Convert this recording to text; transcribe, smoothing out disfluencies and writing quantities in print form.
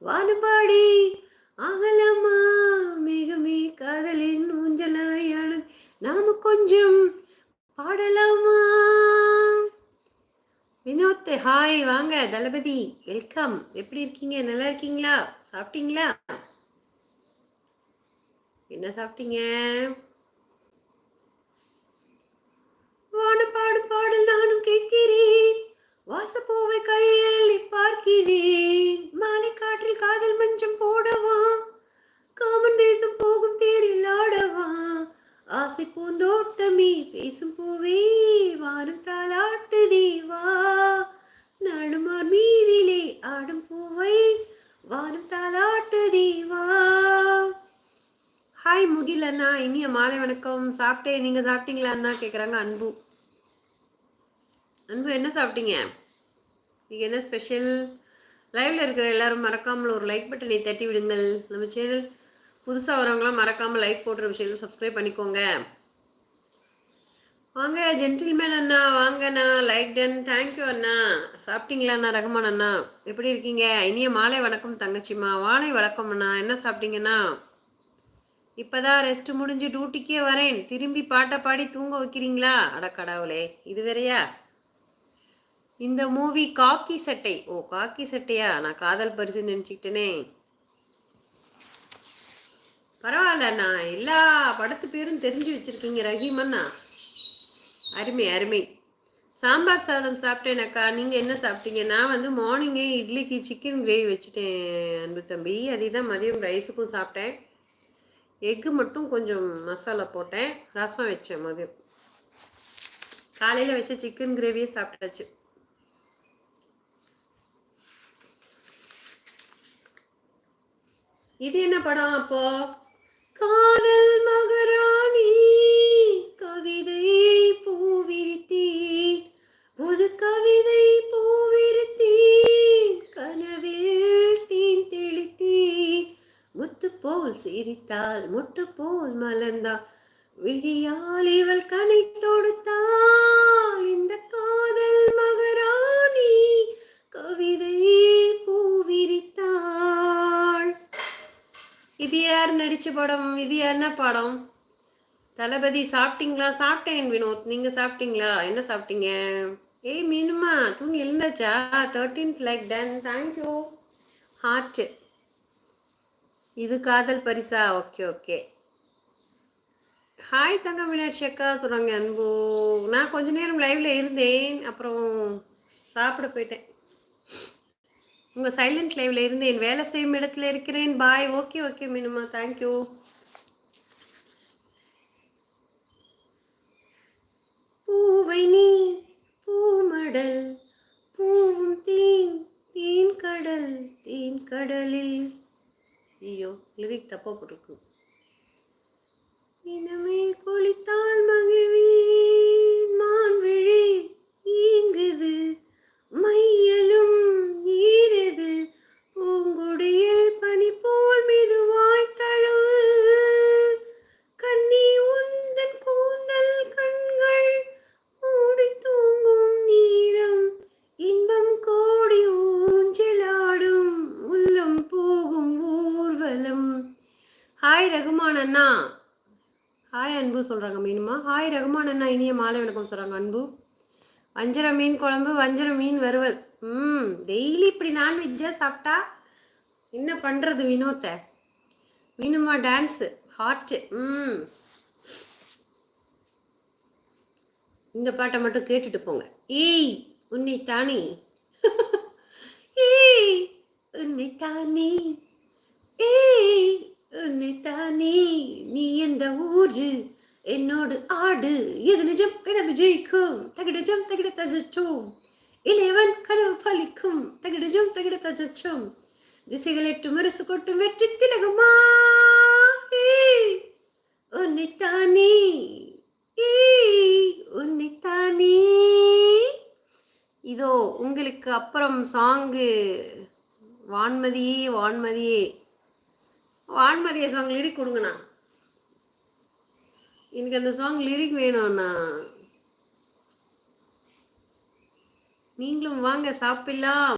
வானபாடி அகலமா மிகுமி காதலின் ஊஞ்சலாயான நாம கொஞ்சம் பாடலாமா. வினோத் ஹாய், வாங்க. தளபதி வெல்கம். எப்படி இருக்கீங்க? நல்லா இருக்கீங்களா? சாப்பிட்டீங்களா? என்ன சாப்பிட்டீங்க? வானப்பாடு பாடல் நானும் கேட்கிறேன், வாசப்பூவை கையில் பார்க்கிறேன், மாலை காற்றில் காதல் மஞ்சம் போடவா, காமன் தேசம் போகும் தேரில் ஆடவா, ஆசை பூந்தோட்டமே பேசும் பூவே வானம் தாளாட்டுதே வா, நாடுமார் மீதிலே ஆடும் பூவை வானம் தாளாட்டுதே வா. ஹாய் முகில் அண்ணா, இனிய மாலை வணக்கம். சாப்பிட்டேன், நீங்க சாப்பிட்டீங்களா அண்ணா கேட்குறாங்க அன்பு. அன்பு என்ன சாப்பிட்டீங்க? நீங்க என்ன ஸ்பெஷல்? லைவ்ல இருக்கிற எல்லாரும் மறக்காமல் ஒரு லைக் பட்டனை தட்டி விடுங்கள். நம்ம சேனல் புதுசாக வரவங்களாம் மறக்காமல் லைக் போட்டுற விஷயம் சப்ஸ்கிரைப் பண்ணிக்கோங்க. வாங்க ஜென்டில்மேன் அண்ணா, வாங்கண்ணா. Like done. தேங்க்யூ அண்ணா. சாப்பிட்டீங்களா அண்ணா? ரகுமான் அண்ணா எப்படி இருக்கீங்க? இனிய மாலை வணக்கம் தங்கச்சிம்மா. வாழை வணக்கம் அண்ணா. என்ன சாப்பிட்டீங்கண்ணா? இப்போதான் ரெஸ்ட் முடிஞ்சு டியூட்டிக்கே வரேன், திரும்பி பாட்டை பாடி தூங்க வைக்கிறீங்களா? அட கடவுளே, இது வேறையா? இந்த மூவி காக்கி சட்டை. ஓ, காக்கி சட்டையா? நான் காதல் பரிசு நினச்சிக்கிட்டேனே. பரவாயில்லண்ணா, எல்லா படத்து பேரும் தெரிஞ்சு வச்சுருக்கீங்க ரஹீமண்ணா. அருமை அருமை. சாம்பார் சாதம் சாப்பிட்டேனக்கா. நீங்கள் என்ன சாப்பிட்டீங்க? நான் வந்து மார்னிங்கே இட்லிக்கு சிக்கன் கிரேவி வச்சுட்டேன் அன்பு தம்பி. அதே தான் மதியம் ரைஸுக்கும் சாப்பிட்டேன். எக்கு மட்டும் கொஞ்சம் மசாலா போட்டேன், ரசம் வச்சேன் மதியம். காலையில் வச்ச சிக்கன் கிரேவியே சாப்பிட்டாச்சு. இது என்ன படம் அப்போ? காதல் மகராணி கவிதை பூவிரித்தேன், புது கவிதை பூவிரித்தேன், கனவில் தீன் தெளித்தேன், முத்து போல் சிரித்தால் முட்டு போல் மலர்ந்தாள், விழியால் இவள் கனை தொடுத்தாள், இந்த காதல் மகராணி கவிதை பூவிரித்தாள். இது யார் நடிச்ச படம்? இது என்ன படம்? தளபதி சாப்பிட்டீங்களா? சாப்பிட்டேன் வினோத், நீங்க சாப்பிட்டீங்களா? என்ன சாப்பிட்டீங்க? ஏய் மீனுமா, தூங்கி எழுந்தாச்சா? 13th like done. Thank you heart. இது காதல் பரிசா? Okay okay. ஹாய் தங்க மீனாட்சி அக்கா சொல்கிறாங்க அன்பு. நான் கொஞ்ச நேரம் லைவ்ல இருந்தேன், அப்புறம் சாப்பிட போயிட்டேன். உங்கள் சைலண்ட் லைவ்ல இருந்தேன், வேலை செய்யும் இடத்துல இருக்கிறேன். பாய். ஓகே ஓகே மீனுமா, தேங்க்யூ. பூவை நீ பூமடல் பூவும் தீன் தீன் கடல் தீன் கடலில். ஐயோ, லிரிக் தப்பா போட்டிருக்கு. இனமே குளித்தால் மகிழ்வீன் மான்விழி ஈங்குது, மையலும் ஈரது, பூங்குடியில் பனி போல் மெதுவாய் தழுவு, கண்ணி உந்தன் கூந்தல் கண்கள் மூடி தூங்கும் நீரம், இன்பம் கோடி ஊஞ்சலாடும் உள்ளம் போகும் ஊர்வலம். ஹாய் ரகுமான் அண்ணா. ஹாய் அன்பு சொல்கிறாங்க மீனுமா. ஹாய் ரகுமான் அண்ணா, இனிய மாலை வணக்கம் சொல்கிறாங்க அன்பு. வஞ்சர மீன் குழம்பு, வஞ்சர மீன் வறுவல். டெய்லி இப்படி நான்வெஜ்ஜாக சாப்பிட்டா என்ன பண்ணுறது வினோத்தை? மீனுமா டான்ஸு ஹார்ட்டு. இந்த பாட்டை மட்டும் கேட்டுட்டு போங்க. ஏய் உன்னை தானே, ஏய் உன்னை தானே, ஏய் உன்னை தானே, நீ எந்த ஊரு என்னோடு ஆடு, எது நிஜம் கிடவு ஜெயிக்கும், தகிடஜம் தகிட தஜச்சோம், இளையவன் கனவு பலிக்கும், தகிடஜம் தகிட தஜச்சோம், திசைகள் எட்டு முரசு கொட்டும் வெற்றி திலகமா, உன்னைத்தானே, உன்னைத்தானே. இதோ உங்களுக்கு அப்புறம் சாங்கு வான்மதியே வான்மதியே. வான்மதியை சாங் லிரிக் கொடுங்கண்ணா. எனக்கு அந்த சாங் லிரிக் வேணும்ண்ணா. நீங்களும் வாங்க சாப்பிடலாம்.